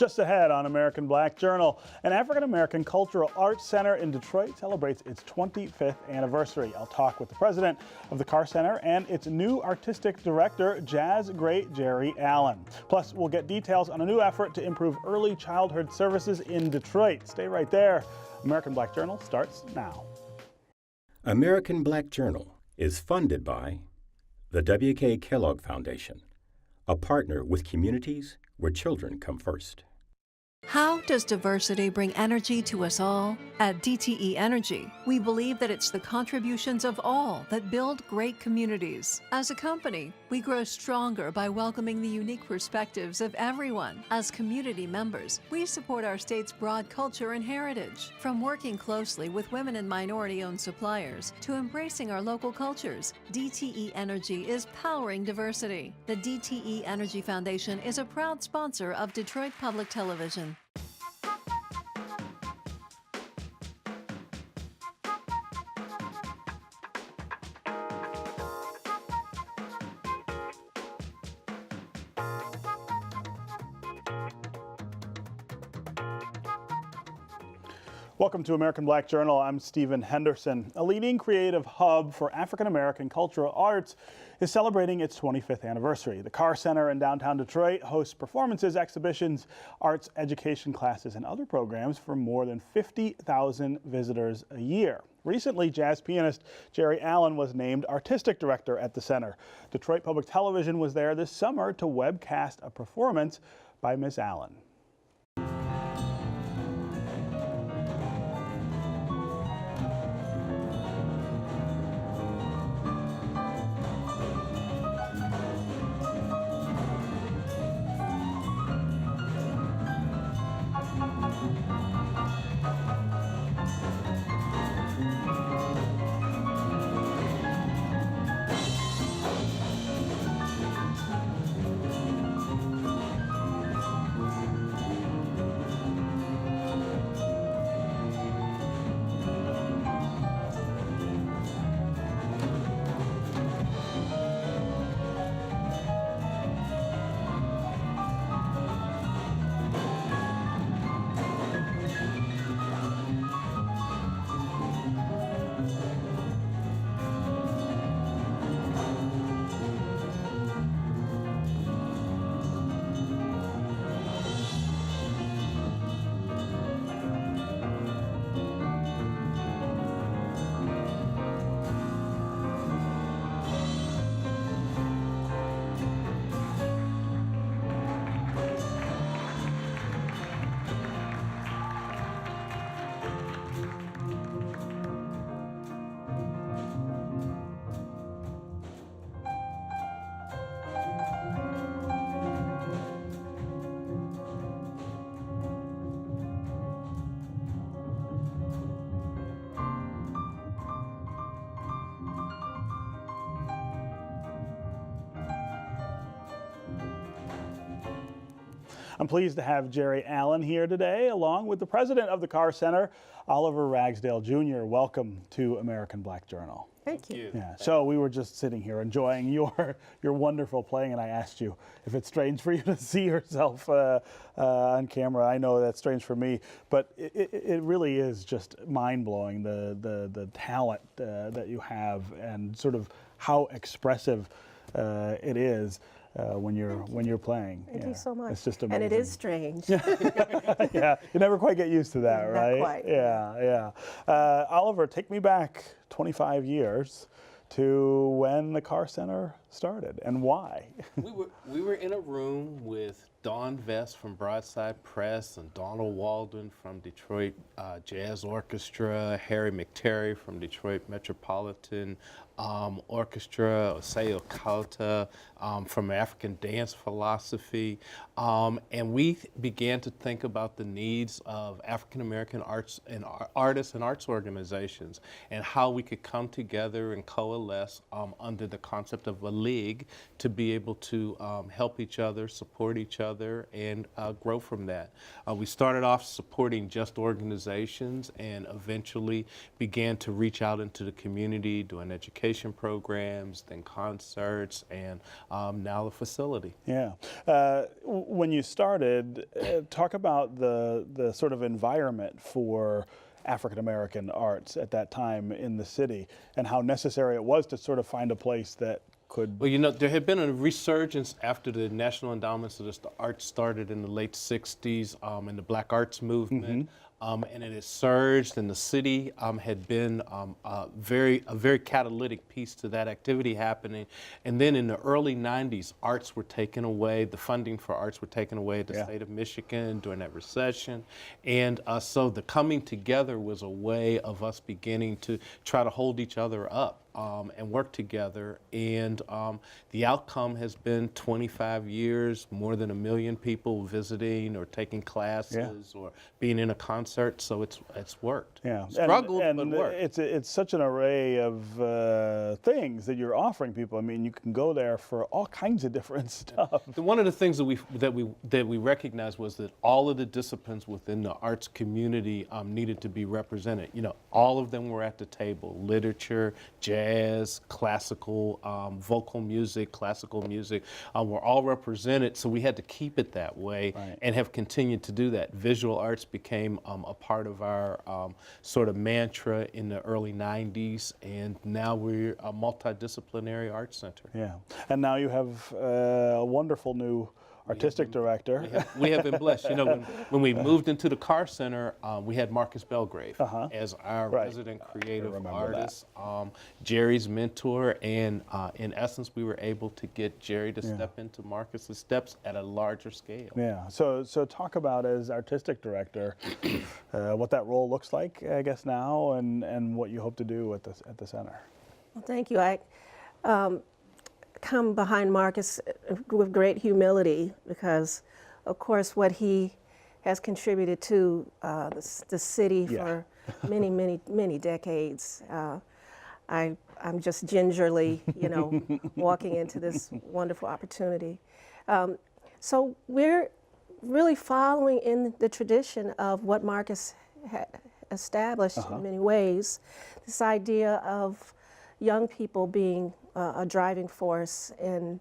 Just ahead on American Black Journal, an African-American cultural arts center in Detroit celebrates its 25th anniversary. I'll talk with the president of the Carr Center and its new artistic director, jazz great Geri Allen. Plus, we'll get details on a new effort to improve early childhood services in Detroit. Stay right there. American Black Journal starts now. American Black Journal is funded by the W.K. Kellogg Foundation, a partner with communities where children come first. How does diversity bring energy to us all? At DTE Energy, we believe that it's the contributions of all that build great communities. As a company, we grow stronger by welcoming the unique perspectives of everyone. As community members, we support our state's broad culture and heritage. From working closely with women and minority-owned suppliers to embracing our local cultures, DTE Energy is powering diversity. The DTE Energy Foundation is a proud sponsor of Detroit Public Television. Welcome to American Black Journal. I'm Stephen Henderson. A leading creative hub for African-American cultural arts is celebrating its 25th anniversary. The Carr Center in downtown Detroit hosts performances, exhibitions, arts education classes, and other programs for more than 50,000 visitors a year. Recently, jazz pianist Geri Allen was named artistic director at the center. Detroit Public Television was there this summer to webcast a performance by Miss Allen. I'm pleased to have Geri Allen here today, along with the president of the Carr Center, Oliver Ragsdale Jr. Welcome to American Black Journal. Thank you. Yeah. So we were just sitting here enjoying your wonderful playing, and I asked you if it's strange for you to see yourself on camera. I know that's strange for me, but it really is just mind-blowing, the talent that you have and sort of how expressive it is. When you're playing. Thank you so much. It's just amazing. And it is strange. Yeah, you never quite get used to that, right? Not quite. Yeah. Oliver, take me back 25 years to when the Carr Center started and why. We were in a room with Dawn Vest from Broadside Press and Donald Walden from Detroit Jazz Orchestra, Harry McTerry from Detroit Metropolitan Orchestra, Osei Okauta from African Dance Philosophy, and we began to think about the needs of African American artists and arts organizations and how we could come together and coalesce under the concept of a league to be able to help each other, support each other, and grow from that. We started off supporting just organizations and eventually began to reach out into the community, doing education education programs, then concerts, and now the facility. Yeah. When you started, talk about the sort of environment for African American arts at that time in the city and how necessary it was to sort of find a place that could. Well, you know, there had been a resurgence after the National Endowments of the Arts started in the late 60s and the Black Arts Movement. And it has surged, and the city had been a very catalytic piece to that activity happening. And then in the early 90s, arts were taken away, the funding for arts were taken away at the state of Michigan during that recession. And so the coming together was a way of us beginning to try to hold each other up. And work together, and the outcome has been 25 years, more than 1 million people visiting or taking classes or being in a concert. So it's worked. Yeah, Struggled, and but worked. It's such an array of things that you're offering people. I mean, you can go there for all kinds of different stuff. One of the things that we recognized was that all of the disciplines within the arts community needed to be represented. You know, all of them were at the table: literature, jazz, classical, vocal music, classical music, were all represented. So we had to keep it that way and have continued to do that. Visual arts became a part of our sort of mantra in the early 90s, and now we're a multidisciplinary arts center. Yeah, and now you have a wonderful new artistic director. We have been blessed. You know, when we moved into the Carr Center, we had Marcus Belgrave as our resident creative artist, Geri's mentor, and in essence, we were able to get Geri to step into Marcus's steps at a larger scale. Yeah. So talk about, as artistic director, what that role looks like, I guess, now, and what you hope to do at the center. Well, thank you. I come behind Marcus with great humility because, of course, what he has contributed to the city for many decades. I'm just gingerly, you know, walking into this wonderful opportunity. So we're really following in the tradition of what Marcus had established in many ways, this idea of young people being a driving force and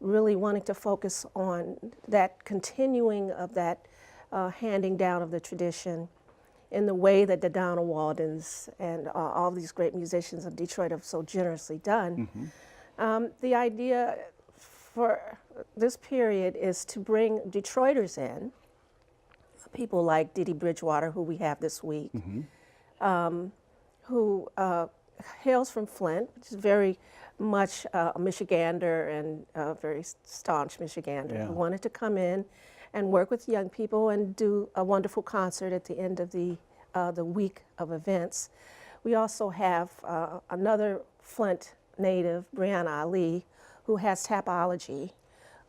really wanting to focus on that continuing of that handing down of the tradition in the way that the Donald Waldens and all these great musicians of Detroit have so generously done. The idea for this period is to bring Detroiters in, people like Didi Bridgewater, who we have this week, who hails from Flint, which is very much a Michigander and a very staunch Michigander, who wanted to come in and work with young people and do a wonderful concert at the end of the week of events. We also have another Flint native, Brianna Ali, who has tapology,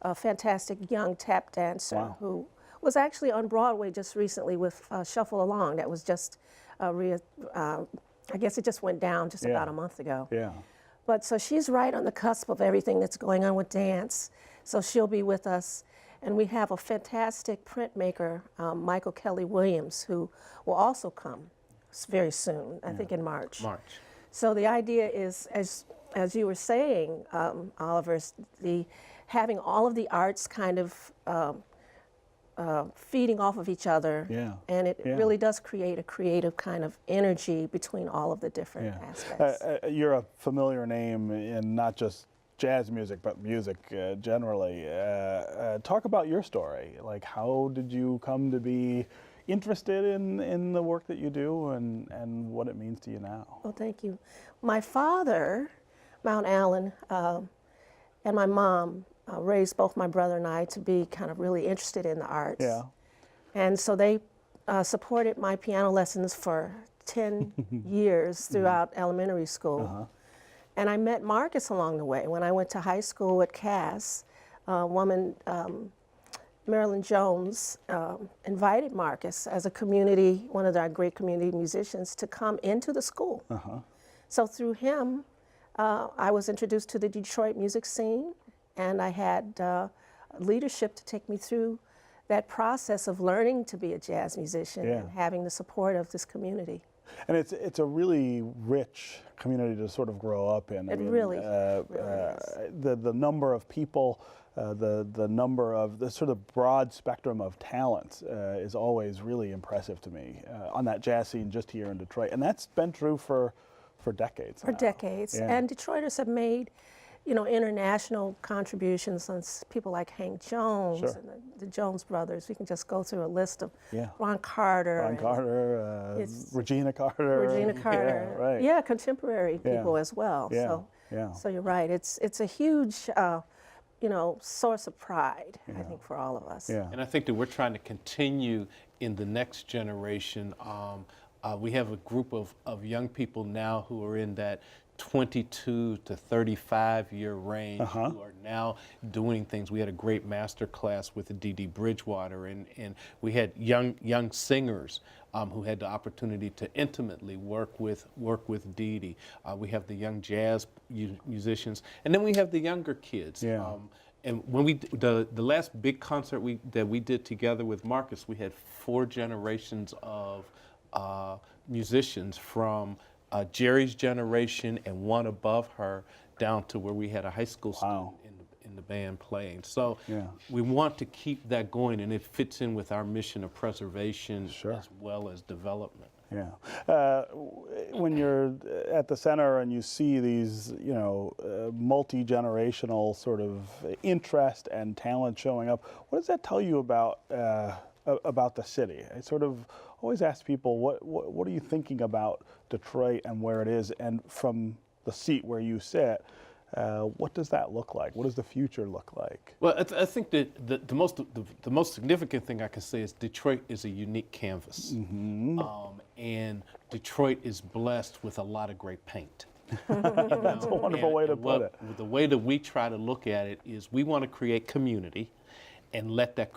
a fantastic young tap dancer who was actually on Broadway just recently with Shuffle Along. That was just, I guess it just went down just about a month ago. But so she's right on the cusp of everything that's going on with dance. So she'll be with us. And we have a fantastic printmaker, Michael Kelly Williams, who will also come very soon, I think in March. So the idea is, as you were saying, Oliver, having all of the arts kind of feeding off of each other, and it really does create a creative kind of energy between all of the different aspects. You're a familiar name in not just jazz music, but music generally. Talk about your story. Like, how did you come to be interested in the work that you do and what it means to you now? Well, thank you. My father, Mount Allen, and my mom raised both my brother and I to be kind of really interested in the arts. And so they supported my piano lessons for 10 years throughout elementary school. And I met Marcus along the way. When I went to high school at Cass, a woman, Marilyn Jones, invited Marcus as a community, one of our great community musicians, to come into the school. So through him, I was introduced to the Detroit music scene, and I had leadership to take me through that process of learning to be a jazz musician and having the support of this community. And it's a really rich community to sort of grow up in. It really is. The number of people, the number of the sort of broad spectrum of talents is always really impressive to me on that jazz scene just here in Detroit, and that's been true for decades. For decades, and Detroiters have made, international contributions on people like Hank Jones and the Jones brothers. We can just go through a list of Ron Carter. Regina Carter. Yeah, contemporary people as well. So you're right. It's a huge, source of pride, I think, for all of us. And I think that we're trying to continue in the next generation. We have a group of young people now who are in that 22 to 35 year range who are now doing things. We had a great master class with Dee Dee Bridgewater, and we had young singers who had the opportunity to intimately work with Dee Dee. We have the young jazz musicians, and then we have the younger kids. And when the last big concert that we did together with Marcus, we had 4 generations of musicians from Geri's generation and one above her down to where we had a high school student in the band playing. So we want to keep that going, and it fits in with our mission of preservation as well as development. When you're at the center and you see these, multi-generational sort of interest and talent showing up, what does that tell you about the city? I sort of always ask people, what are you thinking about Detroit and where it is? And from the seat where you sit, what does that look like? What does the future look like? Well, I think that the most significant thing I can say is Detroit is a unique canvas. And Detroit is blessed with a lot of great paint. That's a wonderful way to put it. The way that we try to look at it is we want to create community and let that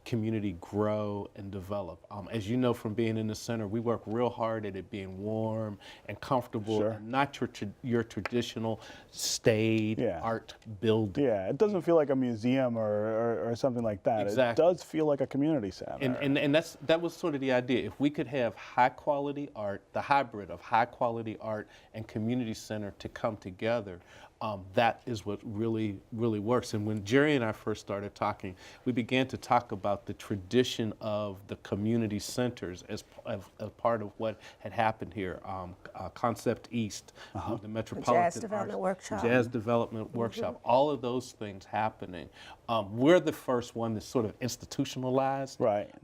community grow and develop. As you know from being in the center, we work real hard at it being warm and comfortable, and not your traditional staid art building. It doesn't feel like a museum or something like that. It does feel like a community center. And that was sort of the idea. If we could have high quality art, the hybrid of high quality art and community center to come together, that is what really works. And when Geri and I first started talking, we began to talk about the tradition of the community centers as part of what had happened here. Concept East, the Metropolitan Jazz Development Workshop. Jazz Development Workshop, all of those things happening. We're the first one that's sort of institutionalized,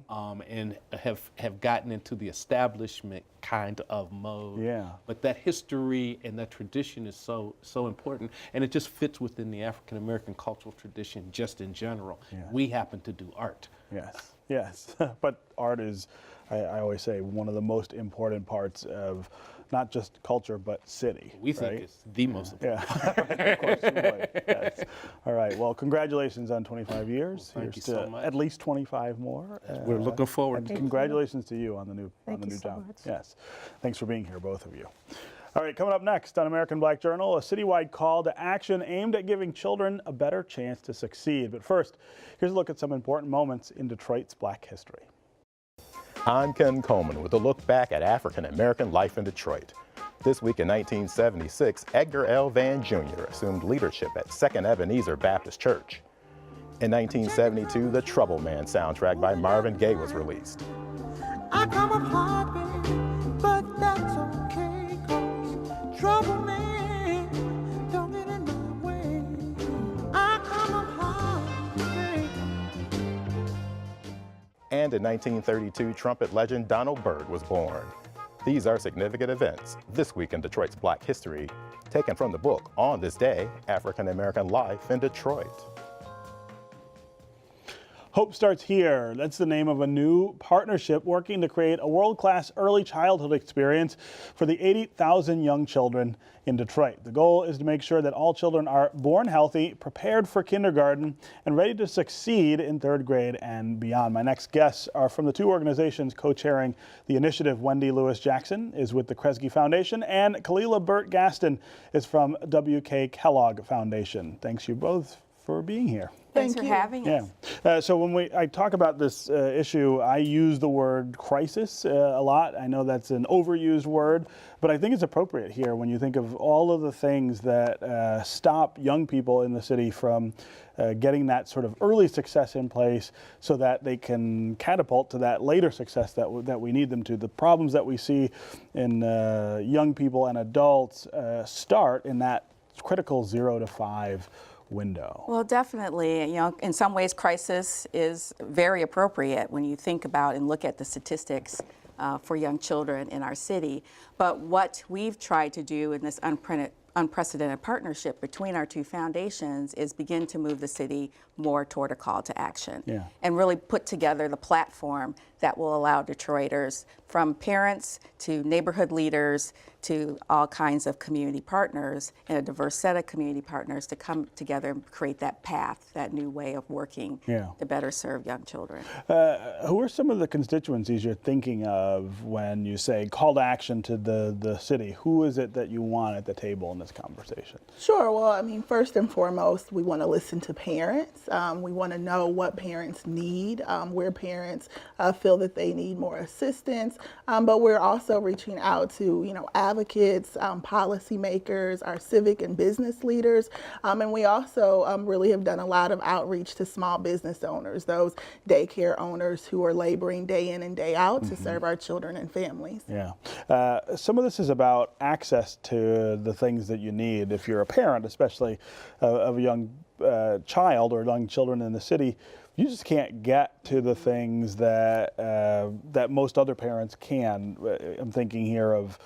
and have gotten into the establishment kind of mode. But that history and that tradition is so important, and it just fits within the African American cultural tradition just in general. We happen to do art. Yes. But art is, I always say, one of the most important parts of not just culture, but city. We think it's the most important. Of course. All right. Well, congratulations on 25 years. Well, thank you so much. At least 25 more. We're looking forward to it. Congratulations to you on the new job. Yes. Thanks for being here, both of you. All right, coming up next on American Black Journal, a citywide call to action aimed at giving children a better chance to succeed. But first, here's a look at some important moments in Detroit's Black history. I'm Ken Coleman with a look back at African American life in Detroit. This week in 1976, Edgar L. Van Jr. assumed leadership at 2nd Ebenezer Baptist Church. In 1972, the Trouble Man soundtrack by Marvin Gaye was released. I come up hard, baby, but that's okay, 'cause trouble man don't get in my way. I come up hard, baby. And in 1932, trumpet legend Donald Byrd was born. These are significant events this week in Detroit's Black history, taken from the book On This Day, African American Life in Detroit. Hope Starts Here. That's the name of a new partnership working to create a world-class early childhood experience for the 80,000 young children in Detroit. The goal is to make sure that all children are born healthy, prepared for kindergarten, and ready to succeed in 3rd grade and beyond. My next guests are from the two organizations co-chairing the initiative. Wendy Lewis Jackson is with the Kresge Foundation, and Kalila Burt-Gaston is from W.K. Kellogg Foundation. Thanks you both for being here. Thanks Thank for you. having us. Yeah. So when I talk about this issue, I use the word crisis a lot. I know that's an overused word, but I think it's appropriate here when you think of all of the things that stop young people in the city from getting that sort of early success in place so that they can catapult to that later success that we need them to. The problems that we see in young people and adults start in that critical 0 to 5 window. Well, definitely. You know, in some ways, crisis is very appropriate when you think about and look at the statistics for young children in our city. But what we've tried to do in this unprecedented partnership between our two foundations is begin to move the city more toward a call to action, and really put together the platform that will allow Detroiters, from parents to neighborhood leaders to all kinds of community partners and a diverse set of community partners, to come together and create that path, that new way of working to better serve young children. Who are some of the constituencies you're thinking of when you say call to action to the city? Who is it that you want at the table in this conversation? Sure. Well, I mean, first and foremost, we want to listen to parents. We want to know what parents need, where parents feel that they need more assistance. But we're also reaching out to, advocates, policymakers, our civic and business leaders. And we also really have done a lot of outreach to small business owners, those daycare owners who are laboring day in and day out to serve our children and families. Yeah. Some of this is about access to the things that you need. If you're a parent, especially of a young child or young children in the city, you just can't get to the things that that most other parents can. I'm thinking here of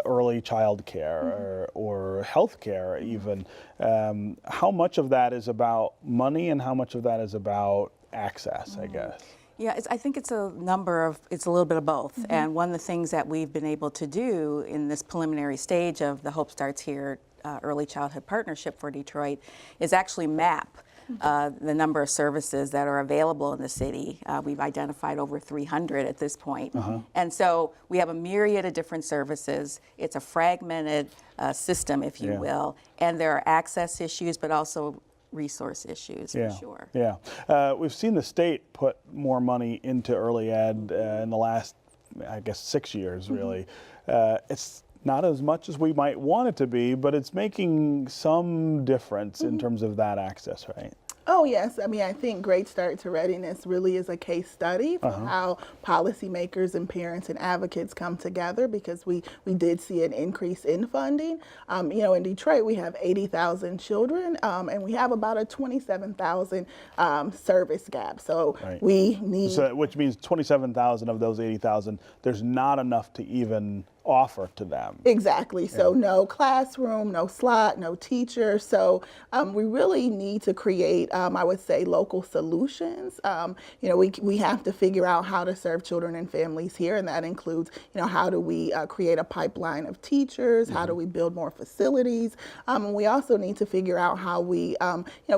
early child care or health care even. How much of that is about money and how much of that is about access, I guess? Yeah, I think it's a little bit of both. And one of the things that we've been able to do in this preliminary stage of the Hope Starts Here Early Childhood Partnership for Detroit is actually map the number of services that are available in the city. We've identified over 300 at this point. And so we have a myriad of different services. It's a fragmented system, if you will. And there are access issues, but also resource issues, for sure. Yeah. We've seen the state put more money into early ed in the last, I guess, 6 years, really. It's not as much as we might want it to be, but it's making some difference in terms of that access, right? Oh, yes. I mean, I think Great Start to Readiness really is a case study for how policymakers and parents and advocates come together, because we did see an increase in funding. In Detroit, we have 80,000 children, and we have about a 27,000 service gap. So we need... So, which means 27,000 of those 80,000, there's not enough to even offer to them. Exactly. So no classroom, no slot, no teacher. So we really need to create, I would say, local solutions. We have to figure out how to serve children and families here, and that includes, how do we create a pipeline of teachers? How do we build more facilities? And we also need to figure out how we,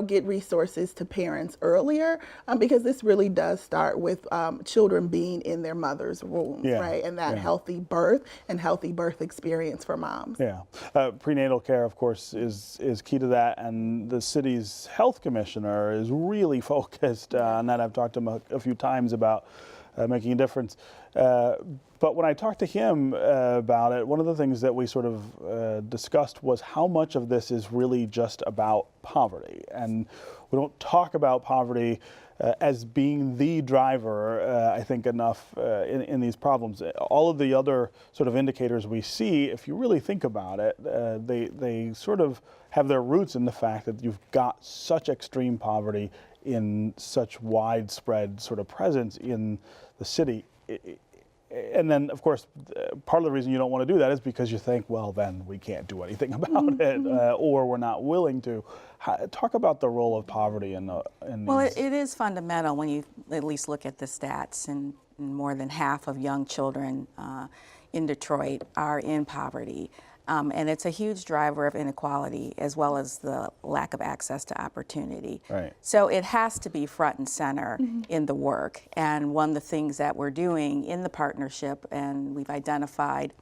get resources to parents earlier, because this really does start with children being in their mother's womb, right? And that healthy birth and healthy birth experience for moms. Yeah. Prenatal care, of course, is key to that, and the city's health commissioner is really focused on that. I've talked to him a few times about making a difference. But when I talked to him about it, one of the things that we sort of discussed was how much of this is really just about poverty. And we don't talk about poverty as being the driver, I think, enough in these problems. All of the other sort of indicators we see, if you really think about it, they sort of have their roots in the fact that you've got such extreme poverty in such widespread sort of presence in the city. And then, of course, part of the reason you don't want to do that is because you think, well, then we can't do anything about it, or we're not willing to. Talk about the role of poverty in Well, it is fundamental when you at least look at the stats, and more than half of young children in Detroit are in poverty. And it's a huge driver of inequality, as well as the lack of access to opportunity. Right. So it has to be front and center in the work. And one of the things that we're doing in the partnership, and we've identified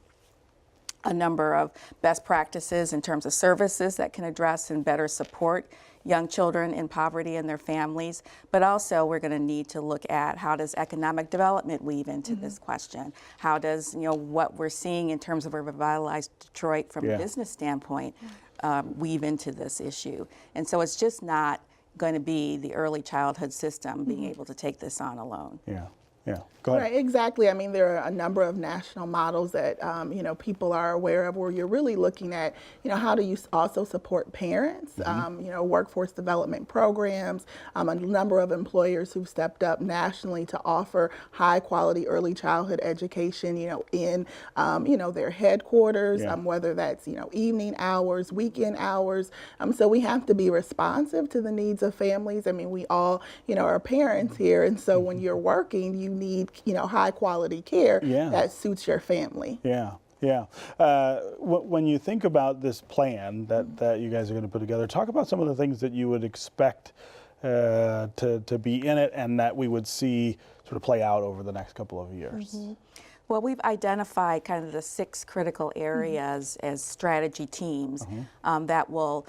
a number of best practices in terms of services that can address and better support young children in poverty and their families, but also we're going to need to look at how does economic development weave into this question? How does, what we're seeing in terms of a revitalized Detroit from a business standpoint weave into this issue? And so it's just not going to be the early childhood system being able to take this on alone. Yeah. Yeah, go ahead. Right, exactly. I mean, there are a number of national models that, people are aware of where you're really looking at, how do you also support parents, workforce development programs, a number of employers who've stepped up nationally to offer high quality early childhood education, in, their headquarters, whether that's, evening hours, weekend hours. So we have to be responsive to the needs of families. I mean, we all, are parents here. And so when you're working, you need, high quality care that suits your family. Yeah. Yeah. When you think about this plan that you guys are going to put together, talk about some of the things that you would expect to be in it and that we would see sort of play out over the next couple of years. Well, we've identified kind of the 6 critical areas as strategy teams that will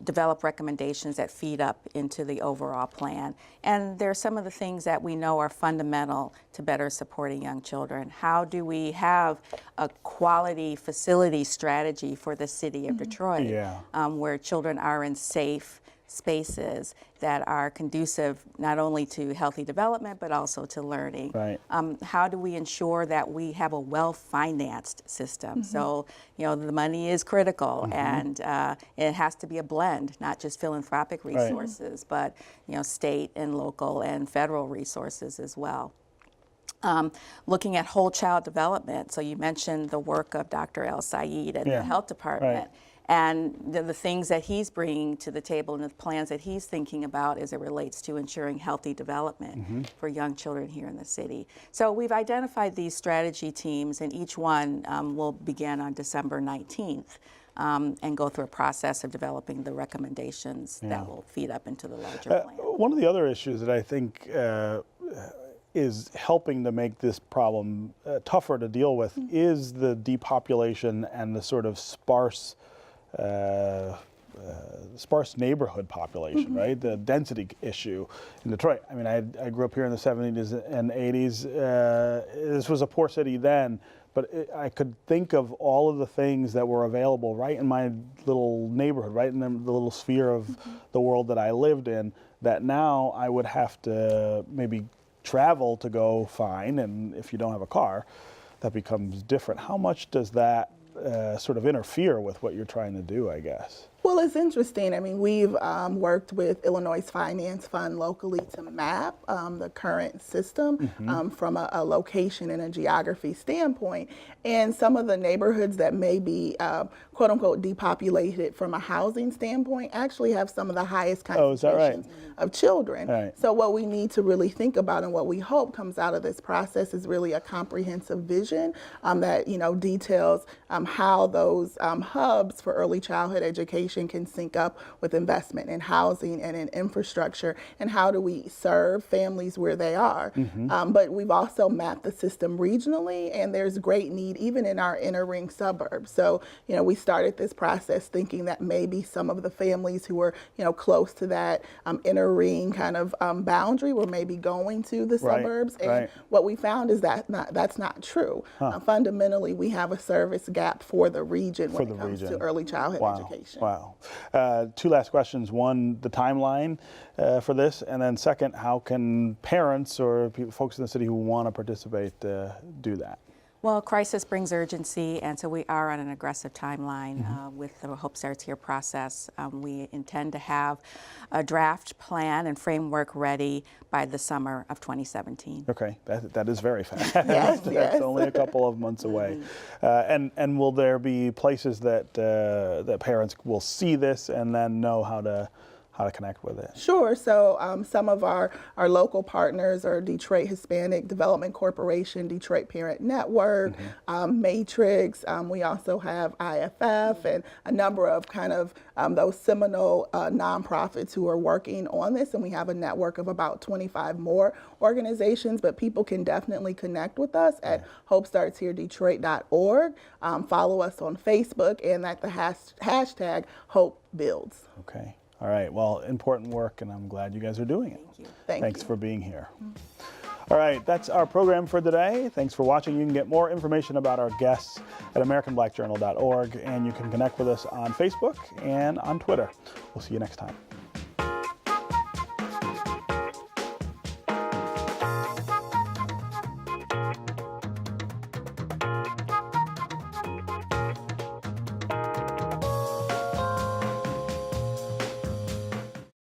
develop recommendations that feed up into the overall plan. And there are some of the things that we know are fundamental to better supporting young children. How do we have a quality facility strategy for the city of Detroit where children are in safe spaces that are conducive not only to healthy development but also to learning? Right. How do we ensure that we have a well-financed system? So, the money is critical, and it has to be a blend, not just philanthropic resources, but state and local and federal resources as well. Looking at whole child development. So you mentioned the work of Dr. El Sayed at the health department. And the things that he's bringing to the table and the plans that he's thinking about as it relates to ensuring healthy development for young children here in the city. So we've identified these strategy teams, and each one will begin on December 19th and go through a process of developing the recommendations that will feed up into the larger plan. One of the other issues that I think is helping to make this problem tougher to deal with is the depopulation and the sort of sparse neighborhood population, right? The density issue in Detroit. I mean, I grew up here in the 70s and 80s. This was a poor city then, but I could think of all of the things that were available right in my little neighborhood, right in the little sphere of the world that I lived in, that now I would have to maybe travel to go find, and if you don't have a car, that becomes different. How much does that sort of interfere with what you're trying to do, I guess? Well, it's interesting. I mean, we've worked with Illinois Finance Fund locally to map the current system from a location and a geography standpoint. And some of the neighborhoods that may be, quote unquote, depopulated from a housing standpoint actually have some of the highest concentrations of children. So what we need to really think about and what we hope comes out of this process is really a comprehensive vision that, details how those hubs for early childhood education can sync up with investment in housing and in infrastructure, and how do we serve families where they are. But we've also mapped the system regionally, and there's great need even in our inner ring suburbs. So, we started this process thinking that maybe some of the families who were, close to that inner ring kind of boundary were maybe going to the suburbs. And what we found is that that's not true. Fundamentally, we have a service gap for the region when it comes to early childhood education. Two last questions. One, the timeline for this, and then second, how can parents or folks in the city who want to participate do that? Well, crisis brings urgency, and so we are on an aggressive timeline with the Hope Starts Here process. We intend to have a draft plan and framework ready by the summer of 2017. Okay, that is very fast. That's only a couple of months away. And will there be places that that parents will see this and then know how to connect with it? Sure. So some of our local partners are Detroit Hispanic Development Corporation, Detroit Parent Network, Matrix. We also have IFF and a number of kind of those seminal nonprofits who are working on this. And we have a network of about 25 more organizations, but people can definitely connect with us at hopestartsheredetroit.org. Follow us on Facebook and at the hashtag Hope Builds. Okay. All right, well, important work, and I'm glad you guys are doing it. Thank you. Thanks for being here. All right, that's our program for today. Thanks for watching. You can get more information about our guests at AmericanBlackJournal.org, and you can connect with us on Facebook and on Twitter. We'll see you next time.